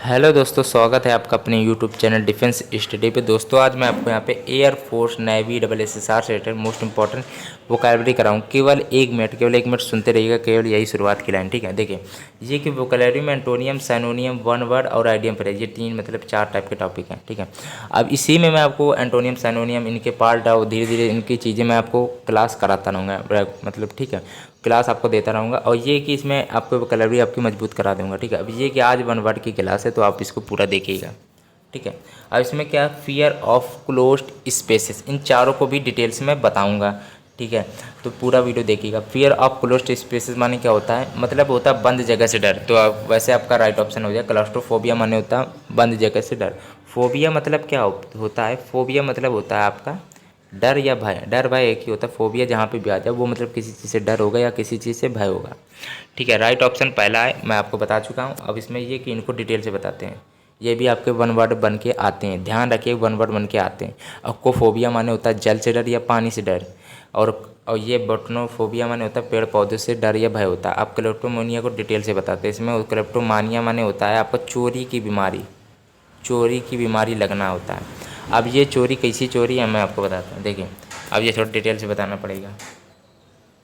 Hello दोस्तों, स्वागत है आपका अपने यूट्यूब चैनल डिफेंस स्टडी पे। दोस्तों आज मैं आपको यहाँ पे एयर फोर्स नेवी SSR से रिलेटेड मोस्ट इंपॉर्टेंट वोकैबलरी कराऊँ। केवल एक मिनट सुनते रहिएगा, केवल यही शुरुआत की लाइन, ठीक है। देखिए, ये कि वोकैबलरी में एंटोनियम, सैनोनियम, वन वर्ड और आइडियम पर है। ये तीन मतलब चार टाइप के टॉपिक हैं, ठीक है। अब इसी में मैं आपको एंटोनियम, सैनोनियम, इनके पार्ट और धीरे धीरे इनकी चीज़ें मैं आपको क्लास कराता रहूँगा, मतलब ठीक है, क्लास आपको देता रहूँगा। और ये कि इसमें आपको वोकैबलरी आपकी मजबूत करा दूँगा, ठीक है। अब ये कि आज वन वर्ड की क्लास है तो आप इसको पूरा देखिएगा, ठीक है। अब इसमें क्या, फियर ऑफ क्लोज्ड स्पेसेस, इन चारों को भी डिटेल्स में बताऊँगा, ठीक है। तो पूरा वीडियो देखिएगा। फियर ऑफ क्लोज्ड स्पेसेस माने क्या होता है, मतलब होता है बंद जगह से डर। तो अब वैसे आपका राइट ऑप्शन हो जाए। क्लास्ट्रोफोबिया माने होता है बंद जगह से डर। फोबिया मतलब क्या होता है, फोबिया मतलब होता है आपका डर या भय। डर भय एक ही होता है। फोबिया जहाँ पे भी आ जाए वो मतलब किसी चीज़ से डर होगा या किसी चीज़ से भय होगा, ठीक है। राइट ऑप्शन पहला है, मैं आपको बता चुका हूँ। अब इसमें ये कि इनको डिटेल से बताते हैं। ये भी आपके वन वर्ड बन के आते हैं, ध्यान रखिए, वन वर्ड बन के आते हैं। अक्वाफोबिया माने होता है जल से डर या पानी से डर। और ये बोटनोफोबिया माने होता है पेड़ पौधे से डर या भय होता है। आप क्लेप्टोमानिया को डिटेल से बताते हैं। इसमें क्लेप्टोमानिया माने होता है आपका चोरी की बीमारी, चोरी की बीमारी लगना होता है। अब ये चोरी कैसी चोरी है मैं आपको बताता हूँ। देखिए, अब ये थोड़ा डिटेल से बताना पड़ेगा।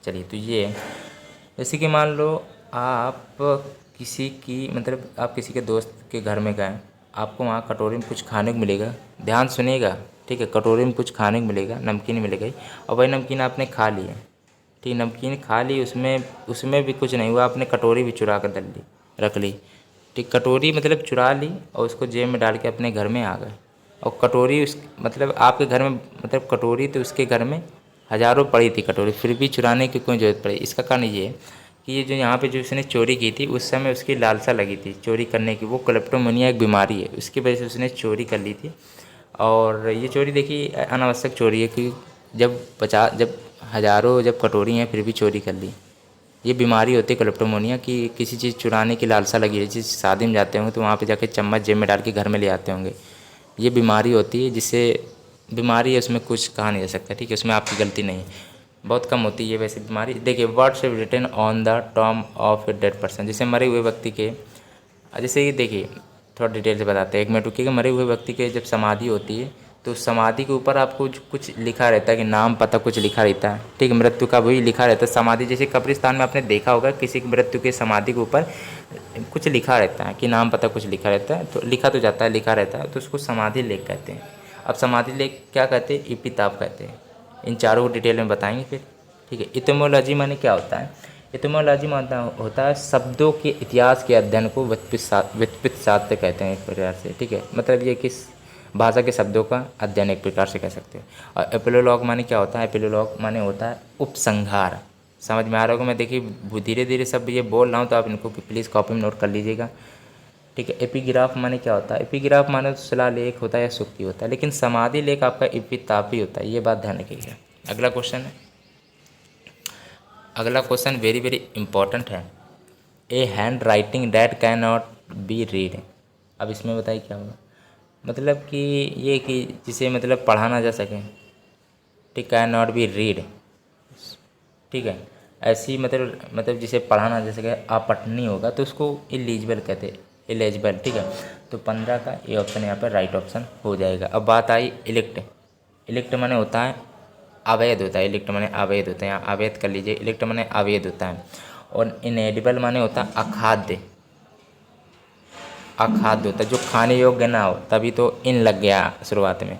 चलिए, तो ये जैसे कि मान लो आप किसी की मतलब आप किसी के दोस्त के घर में गए, आपको वहाँ कटोरी में कुछ खाने को मिलेगा। ध्यान सुनिएगा, ठीक है। कटोरी में कुछ खाने को मिलेगा, नमकीन मिलेगा ही, और वही नमकीन आपने खा लिया, ठीक। नमकीन खा ली, उसमें उसमें भी कुछ नहीं हुआ, आपने कटोरी भी चुरा कर रख ली, ठीक। कटोरी मतलब चुरा ली और उसको जेब में डाल के अपने घर में आ गए। और कटोरी उस मतलब आपके घर में, मतलब कटोरी तो उसके घर में हज़ारों पड़ी थी कटोरी, फिर भी चुराने की कोई ज़रूरत पड़ी। इसका कारण ये है कि ये जो यहाँ पे जो उसने चोरी की थी, उस समय उसकी लालसा लगी थी चोरी करने की। वो क्लेप्टोमानिया एक बीमारी है, उसकी वजह से उसने चोरी कर ली थी। और ये चोरी देखिए अनावश्यक चोरी है कि जब हज़ारों जब कटोरी हैं फिर भी चोरी कर ली। ये बीमारी होती है क्लेप्टोमानिया कि किसी चीज़ चुराने की लालसा लगी है। जिस शादी में जाते होंगे तो वहाँ पे जाके चम्मच जेब में डाल के घर में ले आते होंगे। ये बीमारी होती है, जिससे बीमारी है, उसमें कुछ कहा नहीं जा सकता, ठीक है। उसमें आपकी गलती नहीं है, बहुत कम होती है वैसे बीमारी। देखिए, words written on the tomb of a dead person, जैसे मरे हुए व्यक्ति के, जैसे ये देखिए थोड़ा डिटेल से बताते हैं, एक मिनट रुकिएगा। मरे हुए व्यक्ति के जब समाधि होती है तो समाधि के ऊपर आपको कुछ लिखा रहता है कि नाम पता कुछ लिखा रहता है, ठीक है। मृत्यु का वही लिखा रहता है। समाधि जैसे कब्रिस्तान में आपने देखा होगा किसी की मृत्यु के समाधि के ऊपर कुछ लिखा रहता है कि नाम पता कुछ लिखा रहता है, तो लिखा तो जाता है, लिखा रहता है, तो उसको समाधि लेख कहते हैं। अब समाधि लेख क्या कहते हैं, एपिताफ कहते हैं। इन चारों को डिटेल में बताएंगे फिर, ठीक है। इटिमोलॉजी माने क्या होता है, एटिमोलॉजी मतलब होता है शब्दों के इतिहास के अध्ययन को व्युत्पत्ति शास्त्र कहते हैं एक प्रकार से, ठीक है। मतलब ये किस भाषा के शब्दों का अध्ययन एक प्रकार से कह सकते हैं। और एपिलोलॉग माने क्या होता है, एपिलोलॉग माने होता है उपसंहार। समझ में आ रहा होगा। मैं देखिए धीरे धीरे सब ये बोल रहा हूँ तो आप इनको प्लीज़ कॉपी में नोट कर लीजिएगा, ठीक है। एपिग्राफ माने क्या होता है, एपिग्राफ माने तो शिलालेख होता है या सूक्ति होता है, लेकिन समाधि लेख आपका एपिताफी होता है, ये बात ध्यान रखिएगा। अगला क्वेश्चन है, अगला क्वेश्चन वेरी वेरी इंपॉर्टेंट है। A handwriting that can not be read. अब इसमें बताइए क्या होगा, मतलब कि ये कि जिसे मतलब पढ़ा ना जा सके, ठीक, कैन नॉट बी रीड, ठीक है। ऐसी मतलब जिसे पढ़ा ना जा सके, अपठनीय होगा तो उसको इलीजिबल कहते हैं, इलेजिबल, ठीक है। तो 15 का ये ऑप्शन यहाँ पर राइट ऑप्शन हो जाएगा। अब बात आई इलेक्ट। इलेक्ट माने होता है अवैध होता है, इलेक्ट माने अवैध होता है, यहाँ अवैध कर लीजिए। इलेक्ट माने अवैध होता है। और इनएडिबल माने होता है अखाद्य, अखाद्य होता है जो खाने योग्य ना हो, तभी तो इन लग गया शुरुआत में,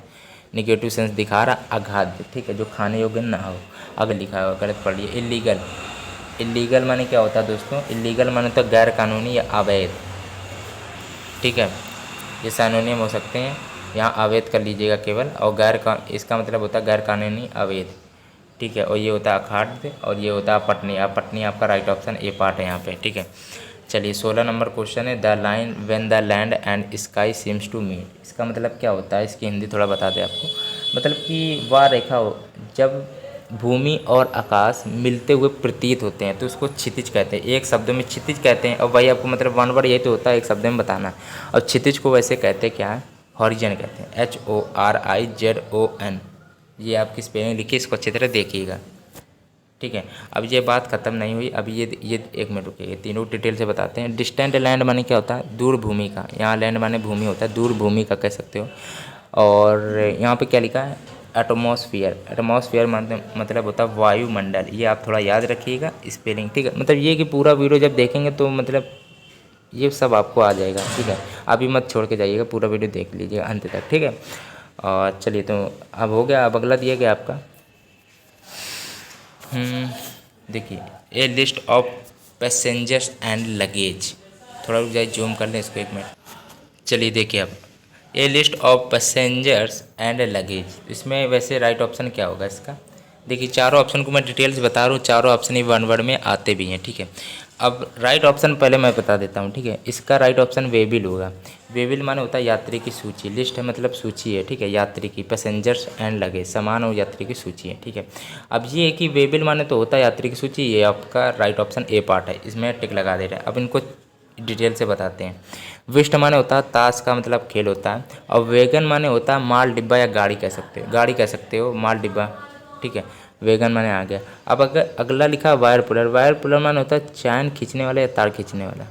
निगेटिव सेंस दिखा रहा, अखाद्य, ठीक है, जो खाने योग्य ना हो। अगर लिखा हुआ गलत पढ़ लिए। इलीगल, इलीगल माने क्या होता है दोस्तों, इलीगल माने तो गैर कानूनी या अवैध, ठीक है। ये सिनोनिम हो सकते हैं, यहाँ अवैध कर लीजिएगा केवल। और इसका मतलब होता है गैर कानूनी अवैध, ठीक है। और ये होता है अखाद्य और ये होता है पटनी। अब पटनी आपका राइट ऑप्शन ए पार्ट है यहाँ पे, ठीक है। चलिए 16 नंबर क्वेश्चन है, the line when the land and sky seems to meet. इसका मतलब क्या होता है, इसकी हिंदी थोड़ा बता दें आपको। मतलब कि वह रेखा हो जब भूमि और आकाश मिलते हुए प्रतीत होते हैं तो उसको क्षितिज कहते हैं। एक शब्द में क्षितिज कहते हैं। और वही आपको मतलब वन वर्ड यही तो होता है एक शब्द में बताना। और क्षितिज को वैसे कहते हैं क्या है, हॉरिजन कहते हैं, HORIZON। ये आपकी स्पेलिंग लिखी, इसको अच्छी तरह देखिएगा। ठीक है। अब ये बात ख़त्म नहीं हुई, अभी ये 1 मिनट रुकिए, तीनों डिटेल से बताते हैं। डिस्टेंट लैंड माने क्या होता है? दूर भूमि का। यहाँ लैंड माने भूमि होता है, दूर भूमि का कह सकते हो। और यहाँ पे क्या लिखा है? एटमॉस्फेयर। एटमॉस्फेयर मतलब होता है वायुमंडल। ये आप थोड़ा याद रखिएगा स्पेलिंग, ठीक है। मतलब ये कि पूरा वीडियो जब देखेंगे तो मतलब ये सब आपको आ जाएगा, ठीक है। अभी मत छोड़ के जाइएगा, पूरा वीडियो देख लीजिएगा अंत तक, ठीक है। और चलिए, तो अब हो गया। अब अगला दिया गया आपका, देखिए, a list of passengers and luggage. थोड़ा रुक जाइए, जूम कर लें इसको 1 मिनट। चलिए देखिए, अब a list of passengers and luggage, इसमें वैसे राइट ऑप्शन क्या होगा इसका? देखिए, चारों ऑप्शन को मैं डिटेल से बता रहा हूँ, चारों ऑप्शन ही वन वर्ड में आते भी हैं, ठीक है। अब राइट ऑप्शन पहले मैं बता देता हूँ, ठीक है। इसका राइट ऑप्शन वेबिल होगा। वेबिल माने होता है यात्री की सूची। लिस्ट है मतलब सूची है, ठीक है, यात्री की। पैसेंजर्स एंड लगेज सामान और यात्री की सूची है, ठीक है। अब ये है कि वेबिल माने तो होता है यात्री की सूची, ये आपका राइट ऑप्शन ए पार्ट है, इसमें टिक लगा दे रहे हैं। अब इनको डिटेल से बताते हैं। विस्ट माने होता है ताश का मतलब खेल होता है। और वैगन माने होता है माल डिब्बा या गाड़ी कह सकते हो, गाड़ी कह सकते हो, माल डिब्बा, ठीक है। वैगन माने आ गया। अब अगर अगला लिखा वायर पुलर। वायर पुलर माने होता है चैन खींचने वाला या तार खींचने वाला,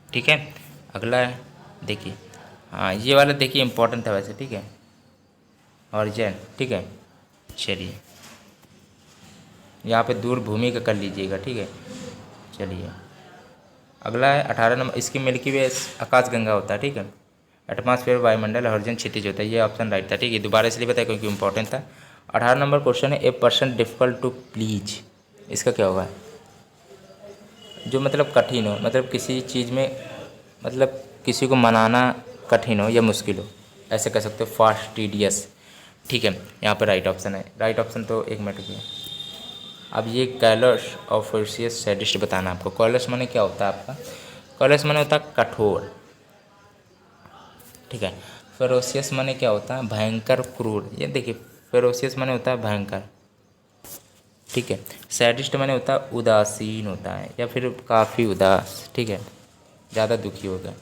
ठीक है। अगला है, देखिए, हाँ ये वाला देखिए इंपॉर्टेंट था वैसे, ठीक है। ऑरिजिन, ठीक है। चलिए, यहाँ पे दूर भूमि का कर लीजिएगा, ठीक है। चलिए, अगला है 18 नंबर। इसकी मिल्की वे आकाशगंगा होता है, ठीक है। एटमॉस्फेयर वायुमंडल, हॉरिजन क्षितिज होता है। ये ऑप्शन राइट था, ठीक है। दोबारा इसलिए बताया क्योंकि इंपॉर्टेंट था। 18 नंबर क्वेश्चन है, a person difficult to please. इसका क्या होगा? जो मतलब कठिन हो, मतलब किसी चीज़ में, मतलब किसी को मनाना कठिन हो या मुश्किल हो, ऐसे कह सकते हो। फास्टिडियस, ठीक है। यहाँ पर राइट ऑप्शन है। राइट ऑप्शन तो 1 मिनट की। अब ये कैलस ऑफिशियस सैडिस्ट बताना आपको। कैलस माने क्या होता है आपका? कैलस माने होता है कठोर, ठीक है। फेरोसियस माने क्या होता है? भयंकर, क्रूर। ये देखिए, फेरोसियस माने होता है भयंकर, ठीक है। सैडिस्ट माने होता है उदासीन होता है या फिर काफ़ी उदास, ठीक है। ज़्यादा दुखी होगा,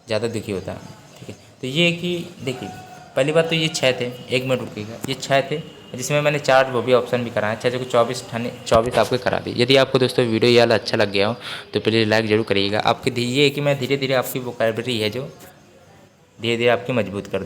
ज़्यादा दुखी होता है, ठीक है। तो ये कि देखिए, पहली बात तो ये 6 थे। 1 मिनट रुकिएगा, ये 6 थे, जिसमें मैंने 4 वो भी ऑप्शन भी कराए। 6 को 24 ठाने 24 आपको करा दी। यदि आपको दोस्तों वीडियो ये वाला अच्छा लग गया हो तो प्लीज़ लाइक जरूर करिएगा। आपकी ये है कि मैं धीरे धीरे आपकी वोकैबुलरी है जो धीरे धीरे आपकी मजबूत कर